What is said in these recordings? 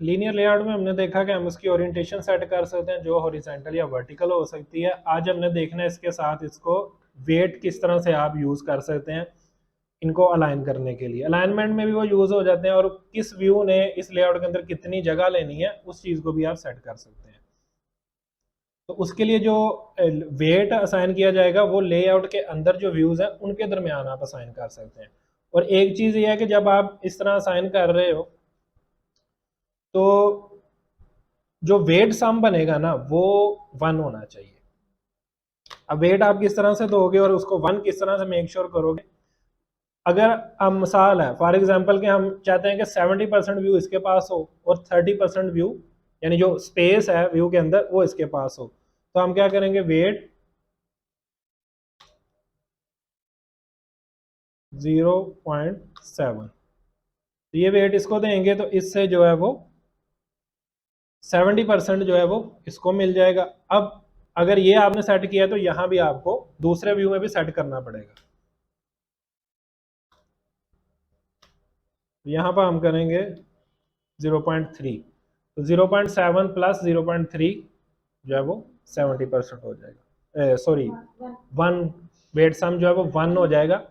Linear layout में हमने देखा कि हम उसकी ओरिएंटेशन सेट कर सकते हैं जो हॉरिजॉन्टल या वर्टिकल हो सकती है। आज हमने देखना है इसके साथ इसको वेट किस तरह से आप यूज़ कर सकते हैं इनको अलाइन करने के लिए। अलाइनमेंट में भी वो यूज़ हो जाते हैं और किस व्यू ने इस लेआउट के अंदर कितनी जगह लेनी है उस चीज़ को भी आप सेट कर सकते हैं। तो उसके लिए जो वेट असाइन किया जाएगा वो लेआउट के अंदर जो व्यूज़ हैं उनके दरमियान आप असाइन कर सकते हैं। और एक चीज़ ये है कि जब आप इस तरह असाइन कर रहे हो तो जो वेट सम बनेगा ना वो 1 होना चाहिए। अब वेट आप किस तरह से दोगे और उसको 1 किस तरह से मेक श्योर करोगे। अगर अब मिसाल है फॉर एग्जांपल कि हम चाहते हैं कि 70% व्यू इसके पास हो और 30% व्यू यानी जो स्पेस है व्यू के अंदर वो इसके पास हो, तो हम क्या करेंगे, वेट 0.7, तो ये वेट इसको देंगे तो इससे जो है वो 70% जो है वो इसको मिल जाएगा। अब अगर ये आपने सेट किया तो यहां भी आपको दूसरे व्यू में भी सेट करना पड़ेगा। यहां पर हम करेंगे 0.3, तो 0.7 प्लस 0.3 जो है वो 70% हो जाएगा, सॉरी 1, वेट सम जो है वो 1 हो जाएगा।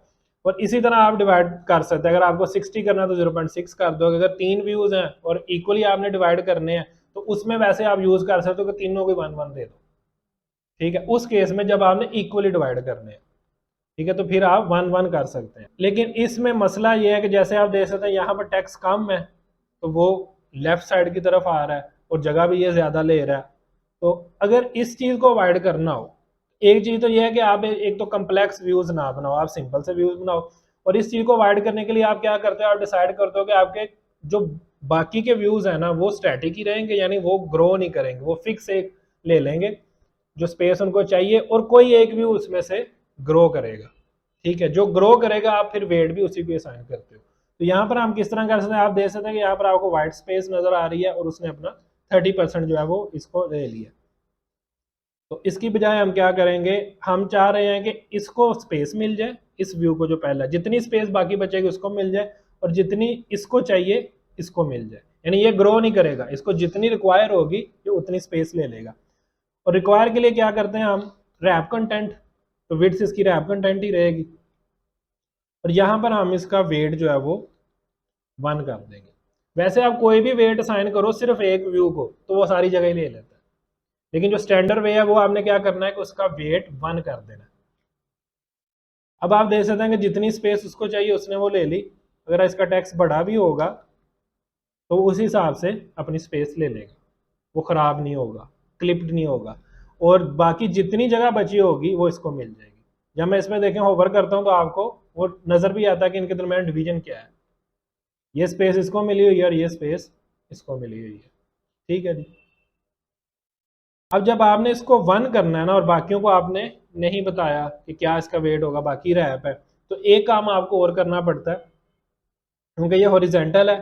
और इसी तरह आप डिवाइड कर सकते हैं, अगर आपको 60 करना है तो 0.6 कर दो। अगर 3 व्यूज हैं और इक्वली आपने डिवाइड करने हैं तो उसमें वैसे आप यूज कर सकते हो कि तीनों को 1 1 दे दो, ठीक है, उस केस में जब आपने इक्वली डिवाइड करने हैं, ठीक है, तो फिर आप 1 1 कर सकते हैं। लेकिन इसमें मसला ये है कि जैसे आप देख सकते हैं यहाँ पर टैक्स कम है तो वो लेफ्ट साइड की तरफ आ रहा है और जगह भी ये ज्यादा ले रहा है। तो अगर इस चीज को अवॉइड करना हो, एक चीज तो ये है कि आप एक तो कम्प्लेक्स व्यूज ना बनाओ, आप सिंपल से व्यूज बनाओ। और इस चीज को अवॉइड करने के लिए आप क्या करते हो, आप डिसाइड करते हो कि आपके जो बाकी के व्यूज है ना वो स्टैटिक ही रहेंगे, यानी वो ग्रो नहीं करेंगे, वो फिक्स एक ले लेंगे जो स्पेस उनको चाहिए और कोई एक व्यू उसमें से ग्रो करेगा। ठीक है, जो ग्रो करेगा आप फिर वेट भी उसी को असाइन करते हो। तो यहाँ पर हम किस तरह कर सकते हैं, आप देख सकते हैं कि यहाँ पर आपको व्हाइट स्पेस नजर आ रही है और उसने अपना 30% जो है वो इसको ले लिया। तो इसकी बजाय हम क्या करेंगे, हम चाह रहे हैं कि इसको स्पेस मिल जाए, इस व्यू को जो पहला जितनी स्पेस बाकी बचेगी उसको मिल जाए और जितनी इसको चाहिए इसको मिल जाए, यानी ये ग्रो नहीं करेगा, इसको जितनी रिक्वायर होगी ये उतनी स्पेस ले लेगा। और रिक्वायर के लिए क्या करते हैं हम, रैप कंटेंट, तो विड्थ इसकी रैप कंटेंट ही रहेगी और यहाँ पर हम इसका वेट जो है वो 1 कर देंगे। वैसे आप कोई भी वेट असाइन करो सिर्फ एक व्यू को तो वो सारी जगह ही ले लेता है, लेकिन जो स्टैंडर्ड वे है वो आपने क्या करना है कि उसका वेट 1 कर देना है। अब आप देख सकते हैं कि जितनी स्पेस उसको चाहिए उसने वो ले ली, अगर इसका टैक्स बढ़ा भी होगा तो उस हिसाब से अपनी स्पेस ले लेगा, वो खराब नहीं होगा, क्लिप्ड नहीं होगा और बाकी जितनी जगह बची होगी वो इसको मिल जाएगी। जब मैं इसमें देखें होवर करता हूँ तो आपको वो नजर भी आता है कि इनके दरमियान डिवीजन क्या है, ये स्पेस इसको मिली हुई है और ये स्पेस इसको मिली हुई है। ठीक है जी। अब जब आपने इसको 1 करना है ना और बाकियों को आपने नहीं बताया कि क्या इसका वेट होगा, बाकी रैप है, तो एक काम आपको और करना पड़ता है क्योंकि ये हॉरिजेंटल है।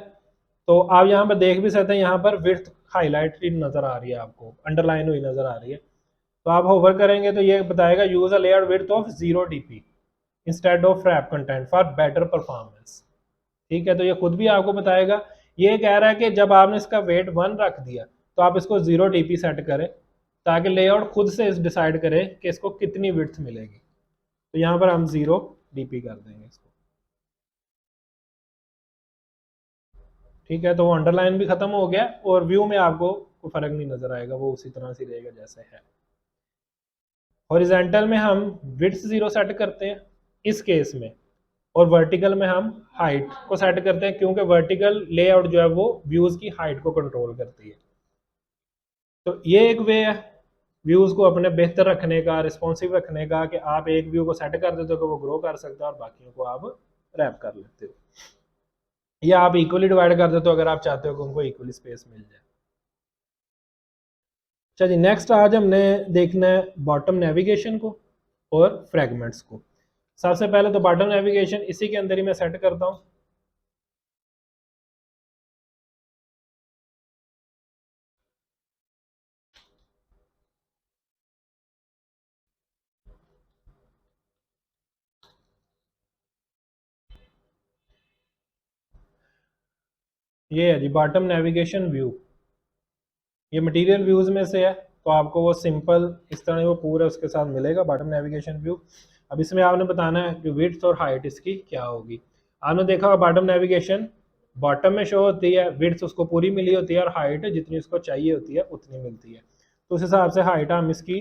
तो आप यहाँ पर देख भी सकते हैं, यहाँ पर विड्थ हाईलाइटेड नजर आ रही है, आपको अंडरलाइन हुई नजर आ रही है। तो आप होवर करेंगे तो ये बताएगा use a layer width of 0 dp instead of wrap content for better performance. ठीक है, तो ये खुद भी आपको बताएगा। ये कह रहा है कि जब आपने इसका वेट 1 रख दिया तो आप इसको 0 dp सेट करें ताकि लेआउट खुद से डिसाइड करे कि इसको कितनी विड्थ मिलेगी। तो यहाँ पर हम 0 dp कर देंगे इसको। ठीक है, तो वो अंडरलाइन भी खत्म हो गया और व्यू में आपको कोई फर्क नहीं नजर आएगा, वो उसी तरह से रहेगा जैसे है। हॉरिजेंटल में हम विड्थ 0 सेट करते हैं इस केस में, और वर्टिकल में हम हाइट को सेट करते हैं क्योंकि वर्टिकल लेआउट जो है वो व्यूज की हाइट को कंट्रोल करती है। तो ये एक वे है व्यूज को अपने बेहतर रखने का, रिस्पॉन्सिव रखने का, कि आप एक व्यू को सेट कर देते हो कि वो ग्रो कर सकता है और बाकियों को आप रैप कर लेते हो, या आप इक्वली डिवाइड कर देते हो अगर आप चाहते हो कि उनको इक्वली स्पेस मिल जाए। चलिए नेक्स्ट आज हमने देखना है बॉटम नेविगेशन को और फ्रेगमेंट्स को। सबसे पहले तो बॉटम नेविगेशन इसी के अंदर ही मैं सेट करता हूँ। ये है जी बॉटम नेविगेशन व्यू, ये मटेरियल व्यूज में से है, तो आपको वो सिंपल इस तरह वो पूरा उसके साथ मिलेगा बॉटम नेविगेशन व्यू। अब इसमें आपने बताना है कि विड्थ और हाइट इसकी क्या होगी। आपने देखा होगा बॉटम नेविगेशन बॉटम में शो होती है, विड्थ उसको पूरी मिली होती है और हाइट जितनी उसको चाहिए होती है उतनी मिलती है। तो उस हिसाब से हाइट हम इसकी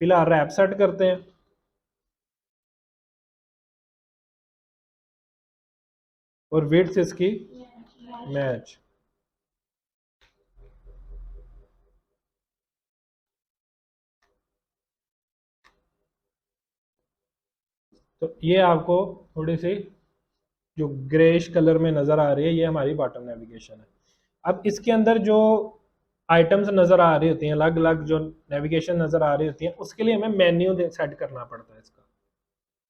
फिलहाल रैप सेट करते हैं और विड्थ इसकी मैच। तो ये आपको थोड़ी सी जो ग्रेइश कलर में नज़र आ रही है ये हमारी बॉटम नेविगेशन है। अब इसके अंदर जो आइटम्स नज़र आ रही होती हैं, अलग अलग जो नेविगेशन नज़र आ रही होती हैं, उसके लिए हमें मेन्यू सेट करना पड़ता है इसका।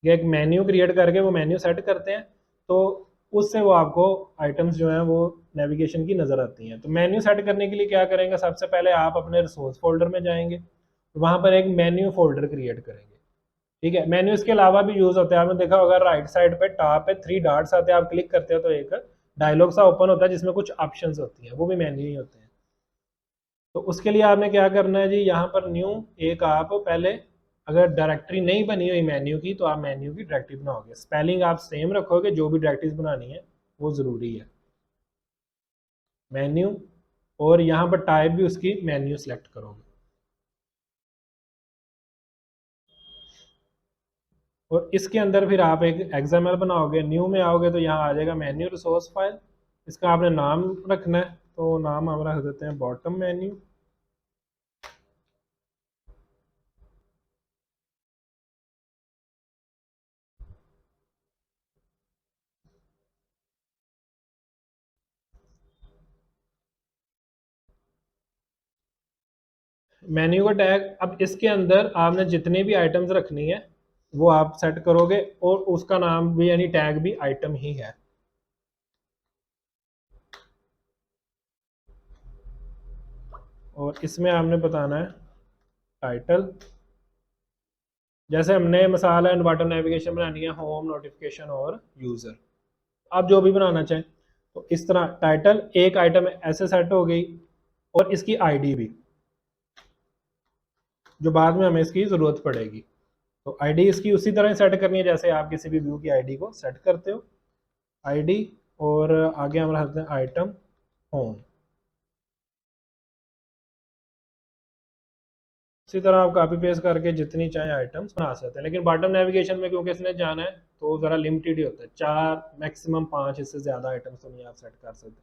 ये एक मेन्यू क्रिएट करके वो मेन्यू सेट करते हैं, तो उससे वो आपको आइटम्स जो हैं वो नेविगेशन की नज़र आती हैं। तो मेन्यू सेट करने के लिए क्या करेंगे, सबसे पहले आप अपने रिसोर्स फोल्डर में जाएंगे, वहाँ पर एक मेन्यू फोल्डर क्रिएट करेंगे। ठीक है, मेन्यू इसके अलावा भी यूज होता है, आपने देखा होगा राइट साइड पे टॉप पे 3 डॉट्स आते हैं, आप क्लिक करते हो तो एक डायलॉग सा ओपन होता है जिसमें कुछ ऑप्शंस होती हैं, वो भी मेन्यू ही होते हैं। तो उसके लिए आपने क्या करना है जी, यहाँ पर न्यू एक आप पहले अगर डायरेक्टरी नहीं बनी हुई मेन्यू की तो आप मेन्यू की डायरेक्टरी बनाओगे, स्पेलिंग आप सेम रखोगे, जो भी डायरेक्टरीज बनानी है वो ज़रूरी है मेन्यू, और यहाँ पर टाइप भी उसकी मेन्यू सेलेक्ट करोगे। और इसके अंदर फिर आप एक एक्सएमएल बनाओगे, न्यू में आओगे तो यहाँ आ जाएगा मेन्यू रिसोर्स फाइल, इसका आपने नाम रखना है, तो नाम हम रख देते हैं बॉटम मेन्यू। मेन्यू का टैग, अब इसके अंदर आपने जितनी भी आइटम्स रखनी है वो आप सेट करोगे, और उसका नाम भी यानी टैग भी आइटम ही है। और इसमें आपने बताना है टाइटल, जैसे हमने मसाला एंड बॉटम नेविगेशन बनानी है, होम, नोटिफिकेशन और यूज़र, आप जो भी बनाना चाहें। तो इस तरह टाइटल एक आइटम ऐसे सेट हो गई, और इसकी आईडी भी जो बाद में हमें इसकी ज़रूरत पड़ेगी। तो आईडी इसकी उसी तरह सेट करनी है जैसे आप किसी भी व्यू की आईडी को सेट करते हो, आईडी, और आगे हम रखते हैं आइटम होम। इसी तरह आप कॉपी पेस्ट करके जितनी चाहे आइटम्स बना सकते हैं, लेकिन बॉटम नेविगेशन में क्योंकि इसने जाना है तो ज़रा लिमिटेड ही होता है, 4 मैक्सिमम 5, इससे ज़्यादा आइटम्स तो नहीं आप सेट कर सकते।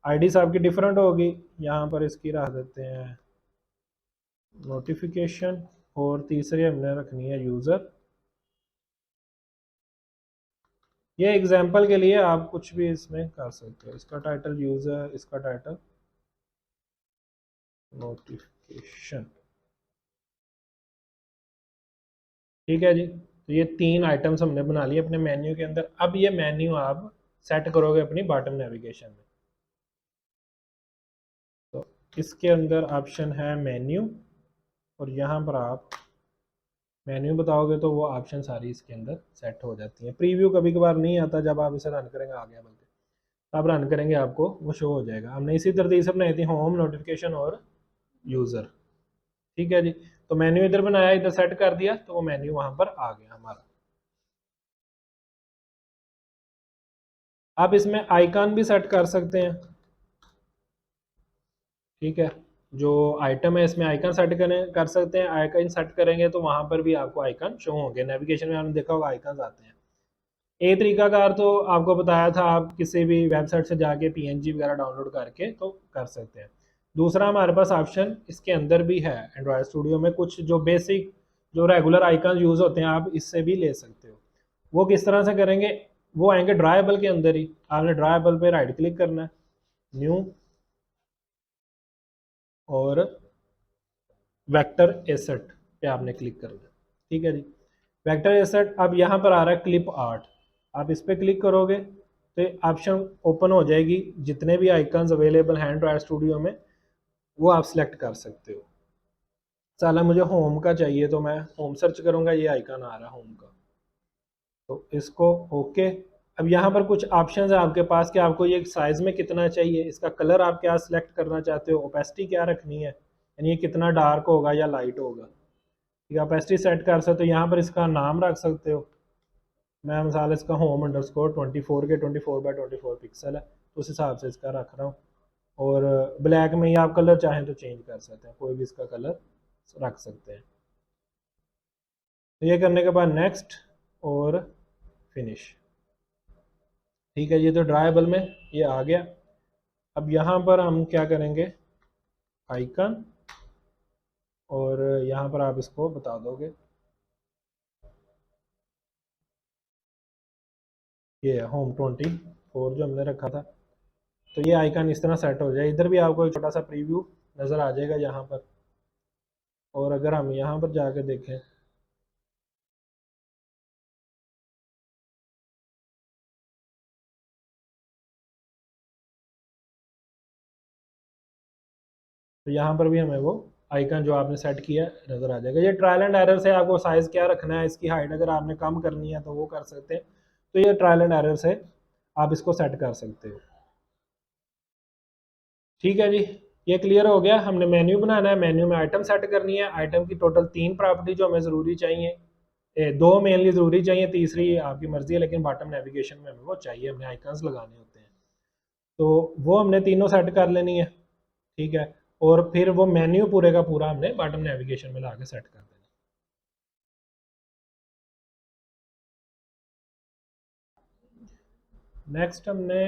आईडीज आपकी डिफरेंट होगी, यहाँ पर इसकी रख देते हैं नोटिफिकेशन, और तीसरी हमने रखनी है यूज़र। ये एग्जांपल के लिए आप कुछ भी इसमें कर सकते हो, इसका टाइटल यूज़र, इसका टाइटल नोटिफिकेशन। ठीक है जी, तो ये 3 आइटम्स हमने बना लिए अपने मेन्यू के अंदर। अब ये मेन्यू आप सेट करोगे अपनी बॉटम नेविगेशन में। तो इसके अंदर ऑप्शन है मेन्यू, और यहाँ पर आप मेन्यू बताओगे तो वो ऑप्शन सारी इसके अंदर सेट हो जाती हैं। प्रीव्यू कभी कभार नहीं आता, जब आप इसे रन करेंगे आगे बल्कि आप रन करेंगे आपको वो शो हो जाएगा। हमने इसी तरतीब से बनाई थी होम, नोटिफिकेशन और यूज़र। ठीक है जी, तो मेन्यू इधर बनाया, इधर सेट कर दिया, तो वो मेन्यू वहाँ पर आ गया हमारा। आप इसमें आइकन भी सेट कर सकते हैं। ठीक है, जो आइटम है इसमें आइकन सेट कर सकते हैं, आइकन सेट करेंगे तो वहाँ पर भी आपको आइकन शो होंगे। नेविगेशन में आपने देखा होगा आइकन आते हैं। एक तरीकाकार तो आपको बताया था, आप किसी भी वेबसाइट से जाके पीएनजी वगैरह डाउनलोड करके तो कर सकते हैं। दूसरा हमारे पास ऑप्शन इसके अंदर भी है एंड्रॉयड स्टूडियो में, कुछ जो बेसिक जो रेगुलर आइकन यूज़ होते हैं आप इससे भी ले सकते हो। वो किस तरह से करेंगे, वो आएंगे ड्राइबल के अंदर ही। आपने ड्राइबल पे राइट क्लिक करना है, न्यू, और वेक्टर एसेट पे आपने क्लिक करना है। ठीक है जी, वेक्टर एसेट, अब यहाँ पर आ रहा है क्लिप आर्ट, आप इस पर क्लिक करोगे तो ऑप्शन ओपन हो जाएगी, जितने भी आइकन्स अवेलेबल हैं एंड्रॉयड स्टूडियो में वो आप सिलेक्ट कर सकते हो। चला मुझे होम का चाहिए तो मैं होम सर्च करूँगा, ये आइकन आ रहा है होम का, तो इसको ओके, अब यहाँ पर कुछ ऑप्शंस है आपके पास कि आपको ये साइज में कितना चाहिए, इसका कलर आप क्या सिलेक्ट करना चाहते हो, ओपेसिटी क्या रखनी है, यानी ये कितना डार्क होगा या लाइट होगा। ठीक है, ओपेसिटी सेट कर सकते हो, यहाँ पर इसका नाम रख सकते हो। मैं मिसाल इसका होम अंडरस्कोर 24 के 24 बाय 24 पिक्सल है, तो उस हिसाब से इसका रख रहा हूँ। और ब्लैक में ही आप कलर चाहें तो चेंज कर सकते हैं, कोई भी इसका कलर रख सकते हैं। तो ये करने के बाद नेक्स्ट और फिनिश। ठीक है, ये तो ड्राइबल में ये आ गया। अब यहाँ पर हम क्या करेंगे, आइकन, और यहाँ पर आप इसको बता दोगे ये होम 24 जो हमने रखा था। तो ये आइकन इस तरह सेट हो जाए। इधर भी आपको एक छोटा सा प्रीव्यू नज़र आ जाएगा यहाँ पर। और अगर हम यहाँ पर जाकर देखें, तो यहाँ पर भी हमें वो आइकन जो आपने सेट किया नज़र आ जाएगा। ये ट्रायल एंड एरर से आपको साइज़ क्या रखना है, इसकी हाइट अगर आपने कम करनी है तो वो कर सकते हैं। तो ये ट्रायल एंड एरर से आप इसको सेट कर सकते हो। ठीक है जी, ये क्लियर हो गया। हमने मेन्यू बनाना है, मेन्यू में आइटम सेट करनी है। आइटम की टोटल 3 प्रॉपर्टी जो हमें ज़रूरी चाहिए, 2 मेनली ज़रूरी चाहिए, तीसरी आपकी मर्जी है, लेकिन बॉटम नेविगेशन में हमें वो चाहिए, हमने आइकन्स लगाने होते हैं। तो वो हमने तीनों सेट कर लेनी है। ठीक है, और फिर वो मेन्यू पूरे का पूरा हमने बॉटम नेविगेशन में ला के सेट कर देना। नेक्स्ट हमने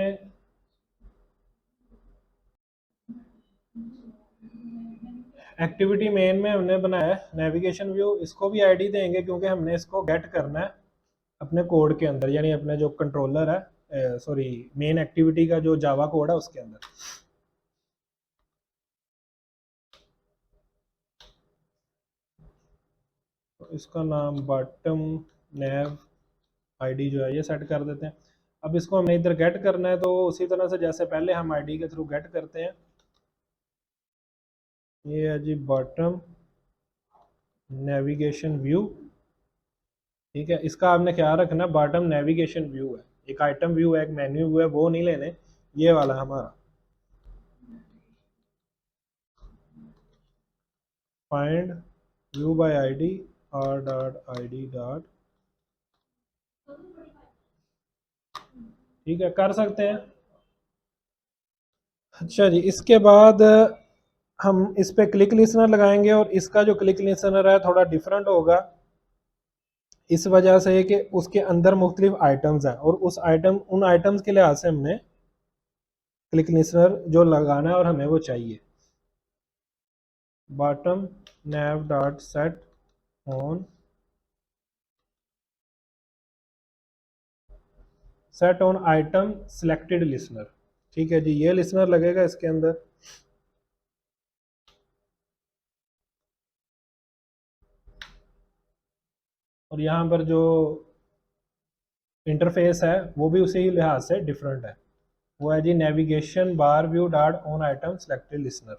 एक्टिविटी मेन में हमने बनाया नेविगेशन व्यू। इसको भी आईडी देंगे क्योंकि हमने इसको गेट करना है अपने कोड के अंदर, यानी अपने जो कंट्रोलर है, सॉरी मेन एक्टिविटी का जो जावा कोड है उसके अंदर। तो इसका नाम बॉटम नेव आईडी जो है ये सेट कर देते हैं। अब इसको हमें इधर गेट करना है, तो उसी तरह से जैसे पहले हम आईडी के थ्रू गेट करते हैं। ये है जी बॉटम नेविगेशन व्यू। ठीक है, इसका आपने ख्याल रखना बॉटम नेविगेशन व्यू है, एक आइटम व्यू है, एक मेन्यू व्यू है, वो नहीं लेने, ये वाला हमारा। Find view bye ID are dot ID dot, ठीक है कर सकते हैं। अच्छा जी, इसके बाद हम इस पे क्लिक लिसनर लगाएंगे, और इसका जो क्लिक लिसनर है थोड़ा डिफरेंट होगा, इस वजह से कि उसके अंदर मुख्तलिफ आइटम्स हैं, और उन आइटम्स के लिहाज से हमने क्लिक लिसनर जो लगाना है और हमें वो चाहिए। Bottom nav dot set on set on item selected listener. ठीक है जी, ये लिसनर लगेगा इसके अंदर। और यहाँ पर जो इंटरफेस है वो भी उसी लिहाज से डिफरेंट है, वो है जी navigation bar view dot on item selected listener.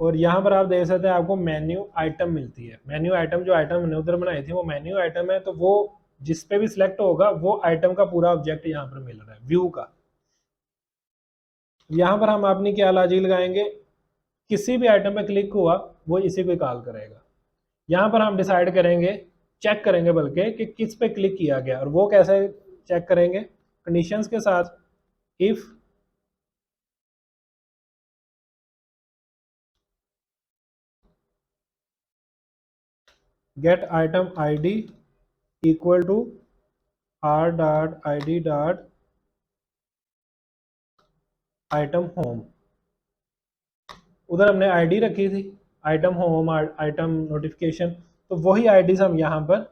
और यहाँ पर आप देख सकते हैं आपको मेन्यू आइटम मिलती है। मेन्यू आइटम जो आइटम हमने उधर बनाई थी वो मेन्यू आइटम है, तो वो जिस पे भी सिलेक्ट होगा वो आइटम का पूरा ऑब्जेक्ट यहाँ पर मिल रहा है व्यू का। यहाँ पर हम अपनी क्या लॉजिक लगाएंगे, किसी भी आइटम पे क्लिक हुआ वो इसी को कॉल करेगा। यहाँ पर हम डिसाइड करेंगे, चेक करेंगे बल्कि कि किस पे क्लिक किया गया, और वो कैसे चेक करेंगे, कंडीशंस के साथ। If get item ID equal to R dot ID dot item home, उधर हमने आईडी रखी थी आइटम होम आइटम नोटिफिकेशन, तो वही आईडी हम यहाँ पर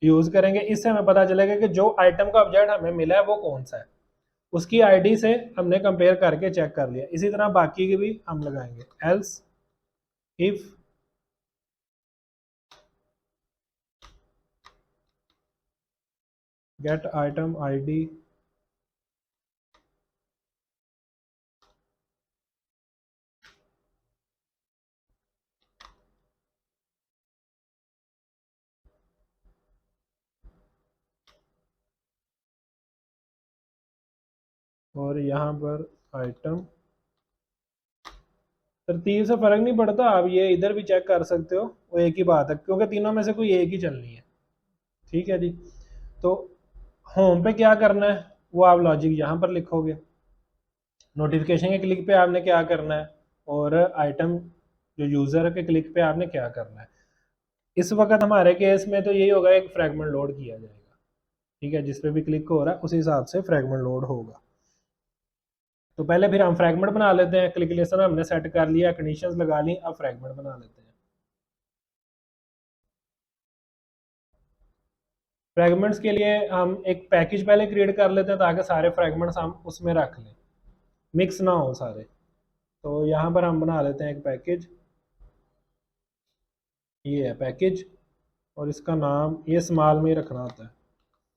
यूज करेंगे। इससे हमें पता चलेगा कि जो आइटम का ऑब्जेक्ट हमें मिला है वो कौन सा है, उसकी आईडी से हमने कंपेयर करके चेक कर लिया। इसी तरह बाकी की भी हम लगाएंगे। Else if get item ID और यहाँ पर आइटम। तरतीब से फर्क नहीं पड़ता, आप ये इधर भी चेक कर सकते हो, वो एक ही बात है क्योंकि तीनों में से कोई एक ही चलनी है। ठीक है जी। तो होम पे क्या करना है वो आप लॉजिक यहाँ पर लिखोगे, नोटिफिकेशन के क्लिक पे आपने क्या करना है, और आइटम जो यूज़र के क्लिक पे आपने क्या करना है। इस वक्त हमारे केस में तो यही होगा, एक फ्रैगमेंट लोड किया जाएगा। ठीक है, जिस पे भी क्लिक हो रहा है उस हिसाब से फ्रैगमेंट लोड होगा। तो पहले फिर हम फ्रैगमेंट बना लेते हैं, क्लिक हमने सेट कर लिया, कंडीशंस लगा ली, अब फ्रैगमेंट बना लेते हैं। फ्रैगमेंट्स के लिए हम एक पैकेज पहले क्रिएट कर लेते हैं ताकि सारे फ्रैगमेंट्स हम उसमें रख लें, मिक्स ना हो सारे। तो यहाँ पर हम बना लेते हैं एक पैकेज, ये है पैकेज, और इसका नाम ये स्मॉल में ही रखना होता है,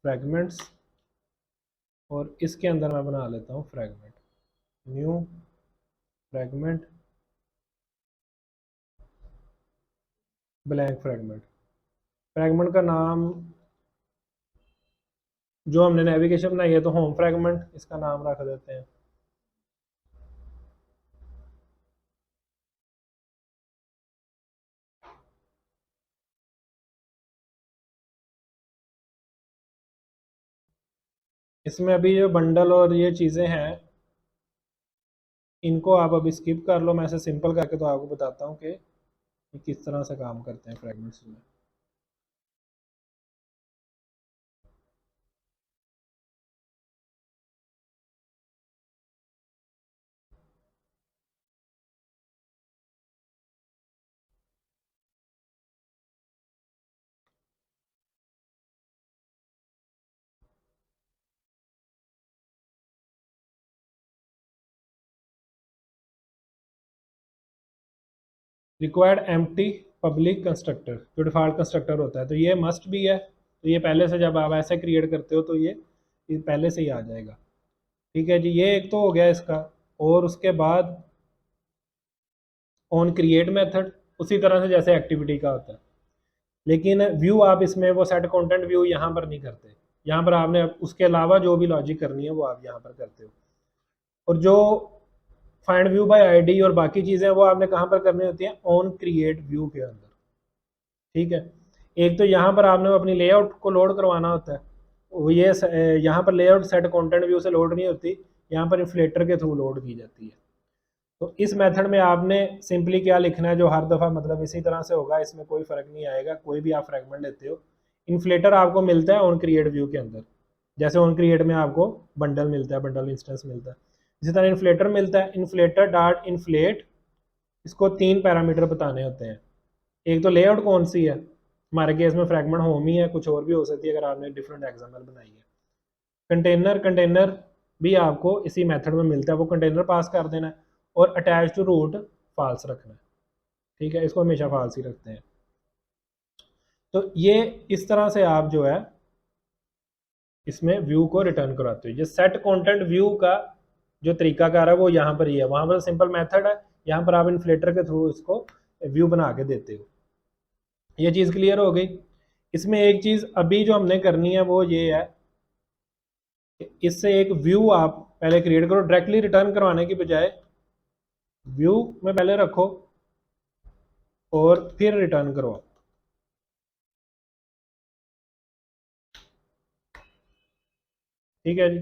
फ्रैगमेंट्स। और इसके अंदर मैं बना लेता हूँ fragment, new fragment, blank fragment. Fragment का नाम जो हमने नेविगेशन बनाई है तो होम फ्रैगमेंट इसका नाम रख देते हैं। इसमें अभी जो बंडल और ये चीज़ें हैं इनको आप अभी स्किप कर लो, मैं ऐसे सिंपल करके तो आपको बताता हूँ कि ये किस तरह से काम करते हैं फ्रैगमेंट्स में। रिक्वायर्ड एम्प्टी पब्लिक कंस्ट्रक्टर जो डिफॉल्ट कंस्ट्रक्टर होता है, तो ये मस्ट भी है, तो ये पहले से जब आप ऐसे क्रिएट करते हो तो ये पहले से ही आ जाएगा। ठीक है जी, ये एक तो हो गया इसका। और उसके बाद ऑन क्रिएट मेथड उसी तरह से जैसे एक्टिविटी का होता है, लेकिन व्यू आप इसमें वो सेट कंटेंट व्यू यहाँ पर नहीं करते, यहाँ पर आपने उसके अलावा जो भी लॉजिक करनी है वो आप यहाँ पर करते हो। और जो फाइंड व्यू बाय आईडी और बाकी चीज़ें वो आपने कहाँ पर करनी होती हैं, ऑन क्रिएट व्यू के अंदर। ठीक है, एक तो यहाँ पर आपने अपनी लेआउट को लोड करवाना होता है, वो ये यहाँ पर लेआउट सेट कंटेंट व्यू से लोड नहीं होती, यहाँ पर इन्फ्लेटर के थ्रू लोड की जाती है। तो इस मेथड में आपने सिंपली क्या लिखना है जो हर दफ़ा मतलब इसी तरह से होगा, इसमें कोई फ़र्क नहीं आएगा, कोई भी आप फ्रेगमेंट लेते हो। इन्फ्लेटर आपको मिलता है ऑन क्रिएट व्यू के अंदर, जैसे ऑन क्रिएट में आपको बंडल मिलता है, बंडल इंस्टेंस मिलता है, इसी तरह इन्फ्लेटर मिलता है, इन्फ्लेटर डॉट इन्फ्लेट। इसको 3 पैरामीटर बताने होते हैं। एक तो लेआउट कौन सी है, हमारे केस में फ्रैगमेंट होम ही है, कुछ और भी हो सकती है अगर आपने डिफरेंट एग्जाम्पल बनाई है। कंटेनर भी आपको इसी मेथड में मिलता है, वो कंटेनर पास कर देना है, और अटैच टू रूट फॉल्स रखना है। ठीक है, इसको हमेशा फॉल्स ही रखते हैं। तो ये इस तरह से आप जो है इसमें व्यू को रिटर्न कराते हो। ये सेट कंटेंट व्यू का जो तरीकाकार है वो यहाँ पर ही है, वहाँ पर सिंपल मेथड है, यहाँ पर आप इन्फ्लेटर के थ्रू इसको व्यू बना के देते हो। ये चीज़ क्लियर हो गई। इसमें एक चीज़ अभी जो हमने करनी है वो ये है कि इससे एक व्यू आप पहले क्रिएट करो, डायरेक्टली रिटर्न करवाने की बजाय व्यू में पहले रखो और फिर रिटर्न करो। ठीक है जी,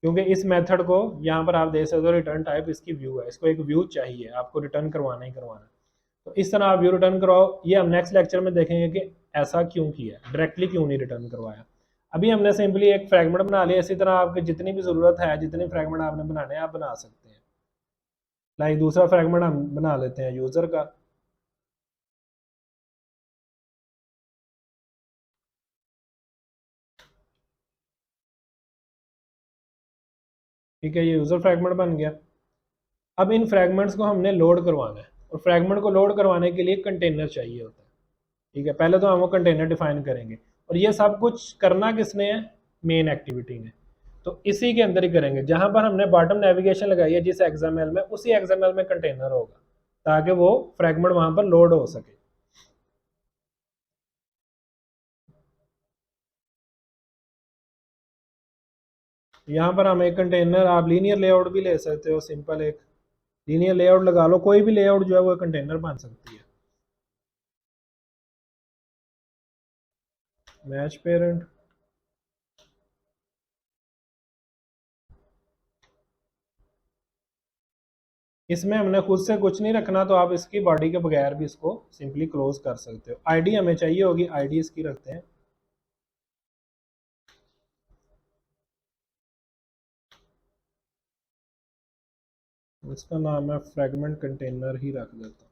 क्योंकि इस मेथड को यहाँ पर आप देख सकते हो, रिटर्न टाइप इसकी व्यू है, इसको एक व्यू चाहिए, आपको रिटर्न करवाना ही करवाना। तो इस तरह आप व्यू रिटर्न करवाओ। ये हम नेक्स्ट लेक्चर में देखेंगे कि ऐसा क्यों किया, डायरेक्टली क्यों नहीं रिटर्न करवाया। अभी हमने सिंपली एक फ्रैगमेंट बना लिया, इसी तरह आपकी जितनी भी ज़रूरत है, जितने फ्रैगमेंट आपने बनाने हैं आप बना सकते हैं। लाइक दूसरा फ्रैगमेंट हम बना लेते हैं यूज़र का। ठीक है, ये यूज़र फ्रैगमेंट बन गया। अब इन फ्रैगमेंट्स को हमने लोड करवाना है, और फ्रैगमेंट को लोड करवाने के लिए कंटेनर चाहिए होता है। ठीक है, पहले तो हम वो कंटेनर डिफाइन करेंगे, और ये सब कुछ करना किसने है, मेन एक्टिविटी ने। तो इसी के अंदर ही करेंगे, जहां पर हमने बॉटम नेविगेशन लगाई है जिस एक्सएमएल में, उसी एक्सएमएल में कंटेनर होगा ताकि वो फ्रैगमेंट वहां पर लोड हो सके। यहाँ पर हम एक कंटेनर, आप लीनियर लेआउट भी ले सकते हो, सिंपल एक लीनियर लेआउट लगा लो, कोई भी लेआउट जो है वो कंटेनर बन सकती है। मैच पेरेंट, इसमें हमने खुद से कुछ नहीं रखना, तो आप इसकी बॉडी के बगैर भी इसको सिंपली क्लोज कर सकते हो। आईडी हमें चाहिए होगी, आईडी इसकी रखते हैं, इसका नाम है फ्रैगमेंट कंटेनर ही रख देता हूँ।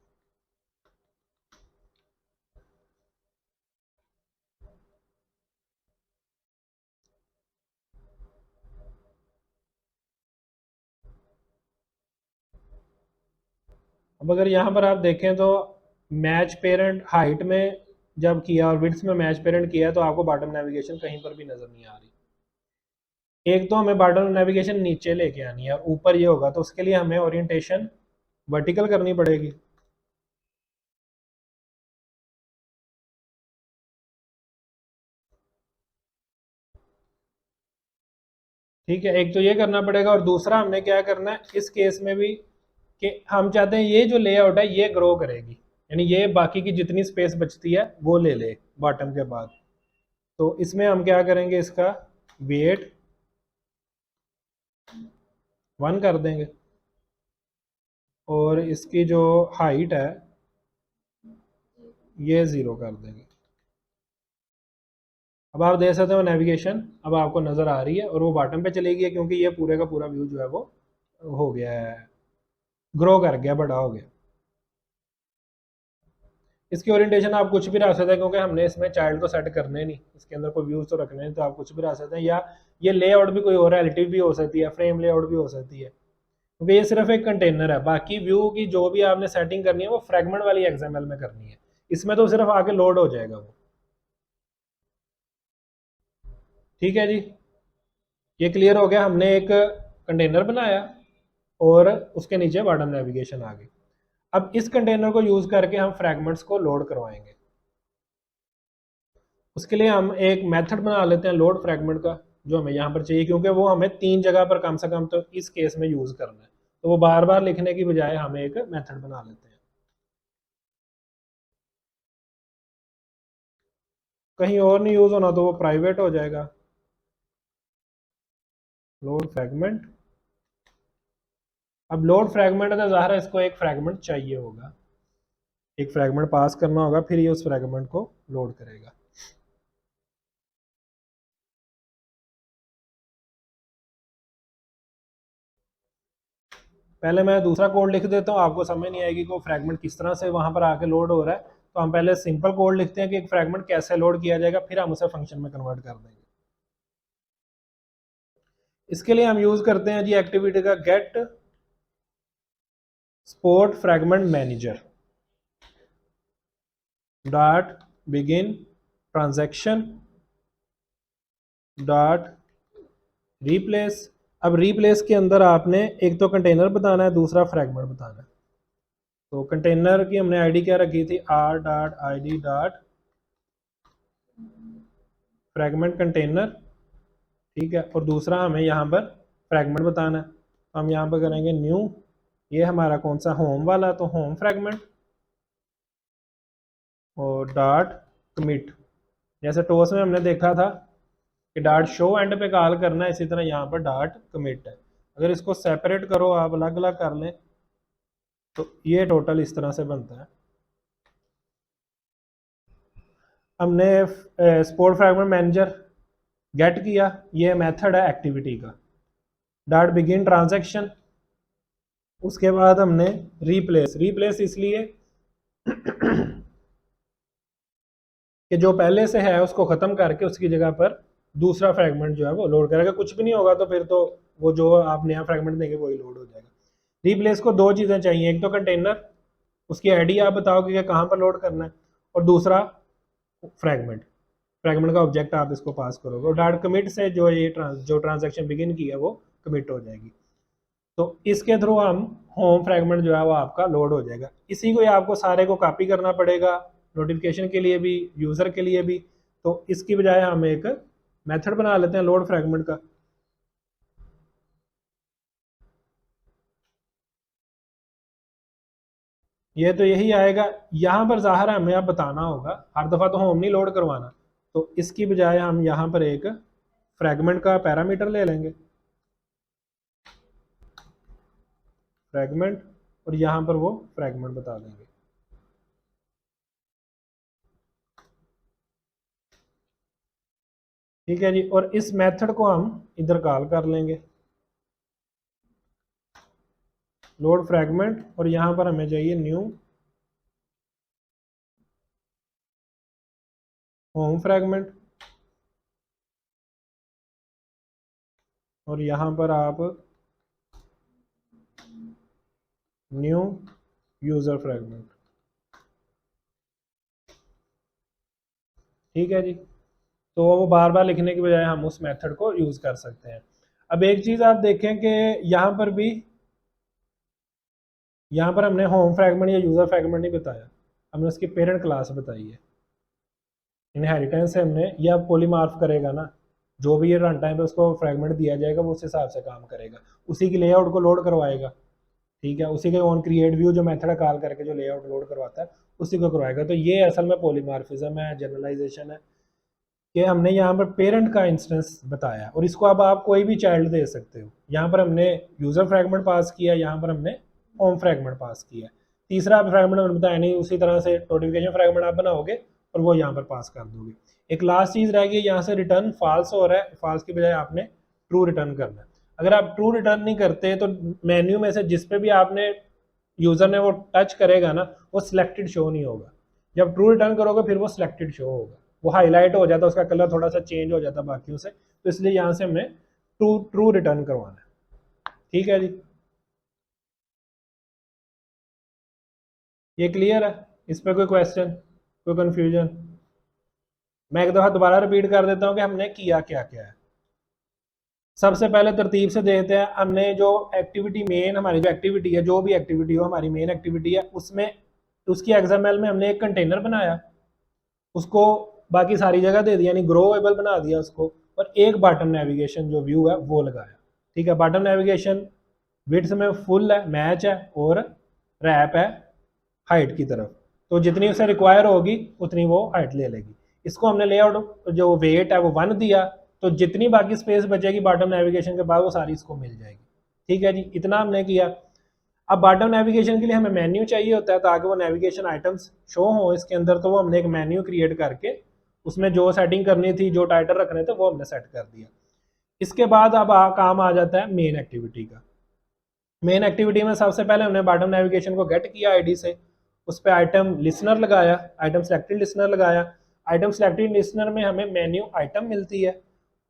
अब अगर यहाँ पर आप देखें तो मैच पेरेंट हाइट में जब किया और विड्थ में मैच पेरेंट किया तो आपको बॉटम नेविगेशन कहीं पर भी नजर नहीं आ रही। एक तो हमें बॉटम नेविगेशन नीचे लेके आनी है और ऊपर ये होगा, तो उसके लिए हमें ओरिएंटेशन वर्टिकल करनी पड़ेगी। ठीक है, एक तो ये करना पड़ेगा, और दूसरा हमने क्या करना है इस केस में भी कि हम चाहते हैं ये जो लेआउट है ये ग्रो करेगी, यानी ये बाकी की जितनी स्पेस बचती है वो ले ले बॉटम के बाद। तो इसमें हम क्या करेंगे, इसका वेट 1 कर देंगे और इसकी जो हाइट है ये 0 कर देंगे। अब आप देख सकते हो नेविगेशन अब आपको नज़र आ रही है और वो बॉटम पे चली गई है, क्योंकि ये पूरे का पूरा व्यू जो है वो हो गया है, ग्रो कर गया, बड़ा हो गया। इसकी ओरिएंटेशन आप कुछ भी रख सकते हैं, क्योंकि हमने इसमें चाइल्ड तो सेट करने नहीं, इसके अंदर कोई व्यूज तो रखने नहीं, तो आप कुछ भी रख सकते हैं। या ये लेआउट भी कोई और एलटीव भी हो सकती है, फ्रेम लेआउट भी हो सकती है, क्योंकि ये सिर्फ एक कंटेनर है। बाकी व्यू की जो भी आपने सेटिंग करनी है वो फ्रैगमेंट वाली एक्सएमएल में करनी है, इसमें तो सिर्फ आके लोड हो जाएगा वो। ठीक है जी, ये क्लियर हो गया, हमने एक कंटेनर बनाया और उसके नीचे बॉटम नेविगेशन आ गई। अब इस कंटेनर को यूज करके हम फ्रैगमेंट्स को लोड करवाएंगे। उसके लिए हम एक मेथड बना लेते हैं लोड फ्रैगमेंट का, जो हमें यहाँ पर चाहिए, क्योंकि वो हमें 3 जगह पर कम से कम तो इस केस में यूज करना है, तो वो बार बार लिखने की बजाय हम एक मेथड बना लेते हैं। कहीं और नहीं यूज होना तो वो प्राइवेट हो जाएगा। लोड फ्रैगमेंट, अब लोड फ्रैगमेंट है तो ज़ाहिर है इसको एक फ्रैगमेंट चाहिए होगा, एक फ्रैगमेंट पास करना होगा, फिर ये उस फ्रैगमेंट को लोड करेगा। पहले मैं दूसरा कोड लिख देता हूँ, आपको समझ नहीं आएगी कि वो फ्रैगमेंट किस तरह से वहां पर आके लोड हो रहा है। तो हम पहले सिंपल कोड लिखते हैं कि एक फ्रैगमेंट कैसे लोड किया जाएगा, फिर हम उसे फंक्शन में कन्वर्ट कर देंगे। इसके लिए हम यूज करते हैं जी एक्टिविटी का get support fragment manager dot begin transaction dot replace. अब रिप्लेस के अंदर आपने एक तो कंटेनर बताना है, दूसरा फ्रैगमेंट बताना है। तो कंटेनर की हमने आईडी क्या रखी थी, R dot I D dot fragment container, ठीक है। और दूसरा हमें यहाँ पर फ्रैगमेंट बताना है, तो हम यहाँ पर करेंगे न्यू, ये हमारा कौन सा होम वाला, तो होम फ्रैगमेंट, और डॉट कमिट। जैसे टोस में हमने देखा था कि डॉट शो एंड पे कॉल करना है, इसी तरह यहाँ पर डॉट कमिट है। अगर इसको सेपरेट करो, आप अलग अलग कर लें, तो ये टोटल इस तरह से बनता है। हमने स्पोर्ट फ्रैगमेंट मैनेजर गेट किया, ये मेथड है एक्टिविटी का, डॉट बिगिन ट्रांजैक्शन, उसके बाद हमने रिप्लेस, रिप्लेस इसलिए कि जो पहले से है उसको ख़त्म करके उसकी जगह पर दूसरा फ्रैगमेंट जो है वो लोड करेगा। कुछ भी नहीं होगा तो फिर तो वो जो आप नया फ्रैगमेंट देंगे वही लोड हो जाएगा। रिप्लेस को 2 चीज़ें चाहिए, एक तो कंटेनर, उसकी आईडी आप बताओगे कि कहाँ पर लोड करना है, और दूसरा फ्रैगमेंट, फ्रैगमेंट का ऑब्जेक्ट आप इसको पास करोगे, और डॉट कमिट से जो ये जो ट्रांजैक्शन बिगिन की है वो कमिट हो जाएगी। तो इसके थ्रू हम होम फ्रैगमेंट जो है वो आपका लोड हो जाएगा। इसी को आपको सारे को कॉपी करना पड़ेगा, नोटिफिकेशन के लिए भी, यूज़र के लिए भी। तो इसकी बजाय हम एक मेथड बना लेते हैं लोड फ्रैगमेंट का। ये तो यही आएगा। यहाँ पर ज़ाहिर है हमें अब बताना होगा, हर दफ़ा तो होम नहीं लोड करवाना, तो इसकी बजाय हम यहाँ पर एक फ्रैगमेंट का पैरामीटर ले लेंगे, फ्रैगमेंट, और यहाँ पर वो फ्रैगमेंट बता देंगे। ठीक है जी, और इस मेथड को हम इधर कॉल कर लेंगे, लोड फ्रैगमेंट, और यहाँ पर हमें चाहिए न्यू होम फ्रैगमेंट, और यहाँ पर आप न्यू यूज़र फ्रैगमेंट। ठीक है जी, तो वो बार बार लिखने की बजाय हम उस मेथड को यूज़ कर सकते हैं। अब एक चीज़ आप देखें कि यहाँ पर भी, यहाँ पर हमने होम फ्रैगमेंट या यूज़र फ्रैगमेंट नहीं बताया, हमने उसकी पेरेंट क्लास बताई है। इनहेरिटेंस से हमने, यह पॉलीमॉर्फ करेगा ना, जो भी ये रन टाइम पे उसको फ्रैगमेंट दिया जाएगा वो उस हिसाब से काम करेगा, उसी की लेआउट को लोड करवाएगा। ठीक है, उसी के ऑन क्रिएट व्यू जो मेथड कॉल करके जो लेआउट लोड करवाता है उसी को करवाएगा। तो ये असल में पॉलीमॉर्फिज्म है, जनरलाइजेशन है, कि हमने यहाँ पर पेरेंट का इंस्टेंस बताया, और इसको अब आप कोई भी चाइल्ड दे सकते हो। यहाँ पर हमने यूज़र फ्रैगमेंट पास किया, यहाँ पर हमने होम फ्रैगमेंट पास किया, तीसरा फ्रैगमेंट हमने बताया नहीं, उसी तरह से नोटिफिकेशन फ्रैगमेंट आप बनाओगे और वो यहाँ पर पास कर दोगे। एक लास्ट चीज़ रह गई, यहाँ से रिटर्न फॉल्स हो रहा है, फॉल्स की बजाय आपने ट्रू रिटर्न करना है। अगर आप ट्रू रिटर्न नहीं करते तो मेन्यू में से जिस पे भी आपने यूज़र ने वो टच करेगा ना, वो सिलेक्टेड शो नहीं होगा। जब ट्रू रिटर्न करोगे फिर वो सिलेक्टेड शो होगा, वो हाईलाइट हो जाता है, उसका कलर थोड़ा सा चेंज हो जाता है बाकियों से, तो इसलिए यहाँ से हमने ट्रू ट्रू रिटर्न करवाना है। ठीक है जी, ये क्लियर है? इस पर कोई क्वेश्चन, कोई कंफ्यूजन? मैं एक दफ़ा दोबारा रिपीट कर देता हूँ कि हमने किया क्या क्या है। सबसे पहले तरतीब से देखते हैं, हमने जो एक्टिविटी मेन, हमारी जो एक्टिविटी है, जो भी एक्टिविटी हो हमारी मेन एक्टिविटी है, उसमें उसकी XML में हमने एक कंटेनर बनाया, उसको बाकी सारी जगह दे दिया, यानी ग्रोएबल बना दिया उसको, और एक बटन नेविगेशन जो व्यू है वो लगाया। ठीक है, बटन नेविगेशन विड्थ में फुल है, मैच है, और रैप है हाइट की तरफ, तो जितनी उसे रिक्वायर होगी उतनी वो हाइट ले लेगी। इसको हमने लेआउट जो वेट है वो 1 दिया, तो जितनी बाकी स्पेस बचेगी बॉटम नेविगेशन के बाद वो सारी इसको मिल जाएगी। ठीक है जी, इतना हमने किया। अब बॉटम नेविगेशन के लिए हमें मेन्यू चाहिए होता है ताकि वो नेविगेशन आइटम्स शो हो इसके अंदर, तो वो हमने एक मेन्यू क्रिएट करके उसमें जो सेटिंग करनी थी, जो टाइटल रखने थे, वो हमने सेट कर दिया। इसके बाद अब काम आ जाता है मेन एक्टिविटी का। मेन एक्टिविटी में सबसे पहले हमने बॉटम नेविगेशन को गेट किया आईडी से, उस पर आइटम लिसनर लगाया, आइटम सेलेक्टेड लिसनर लगाया। आइटम सेलेक्टेड लिसनर में हमें मेन्यू आइटम मिलती है,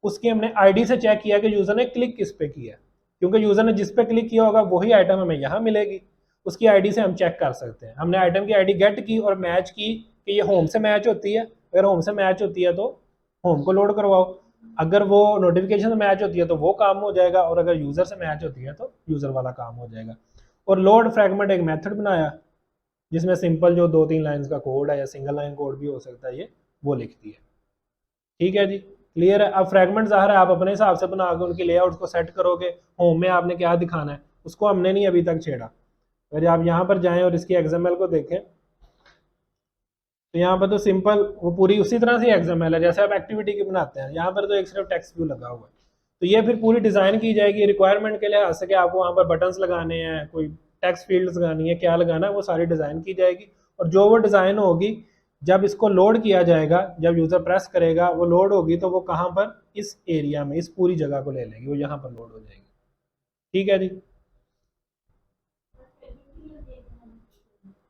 उसकी हमने आईडी से चेक किया कि यूज़र ने क्लिक किस पे किया, क्योंकि यूज़र ने जिस पे क्लिक किया होगा वही आइटम हमें यहाँ मिलेगी, उसकी आईडी से हम चेक कर सकते हैं। हमने आइटम की आईडी गेट की और मैच की कि ये होम से मैच होती है, अगर होम से मैच होती है तो होम को लोड करवाओ, अगर वो नोटिफिकेशन से मैच होती है तो वो काम हो जाएगा, और अगर यूज़र से मैच होती है तो यूज़र वाला काम हो जाएगा। और लोड फ्रैगमेंट एक मेथड बनाया जिसमें सिंपल जो 2-3 लाइंस का कोड है, या सिंगल लाइन कोड भी हो सकता है, ये वो लिखती है। ठीक है जी, क्लियर है? अब फ्रैगमेंट ज़ाहिर है आप अपने हिसाब से बना के उनके लेआउट को सेट करोगे, होम में आपने क्या दिखाना है उसको हमने नहीं अभी तक छेड़ा। अगर आप यहाँ पर जाएं और इसकी XML को देखें तो यहाँ पर तो सिंपल वो पूरी उसी तरह से XML है जैसे आप एक्टिविटी की बनाते हैं, यहाँ पर तो एक सिर्फ टेक्स्ट व्यू लगा हुआ है। तो ये फिर पूरी डिज़ाइन की जाएगी रिक्वायरमेंट के लिहाज से कि आपको वहाँ पर बटन्स लगाने हैं, कोई टेक्स्ट फील्ड्स लगानी है, क्या लगाना है, वो सारी डिज़ाइन की जाएगी। और जो वो डिज़ाइन होगी, जब इसको लोड किया जाएगा, जब यूज़र प्रेस करेगा वो लोड होगी, तो वो कहाँ पर, इस एरिया में, इस पूरी जगह को ले लेगी, वो यहाँ पर लोड हो जाएगी। ठीक है जी।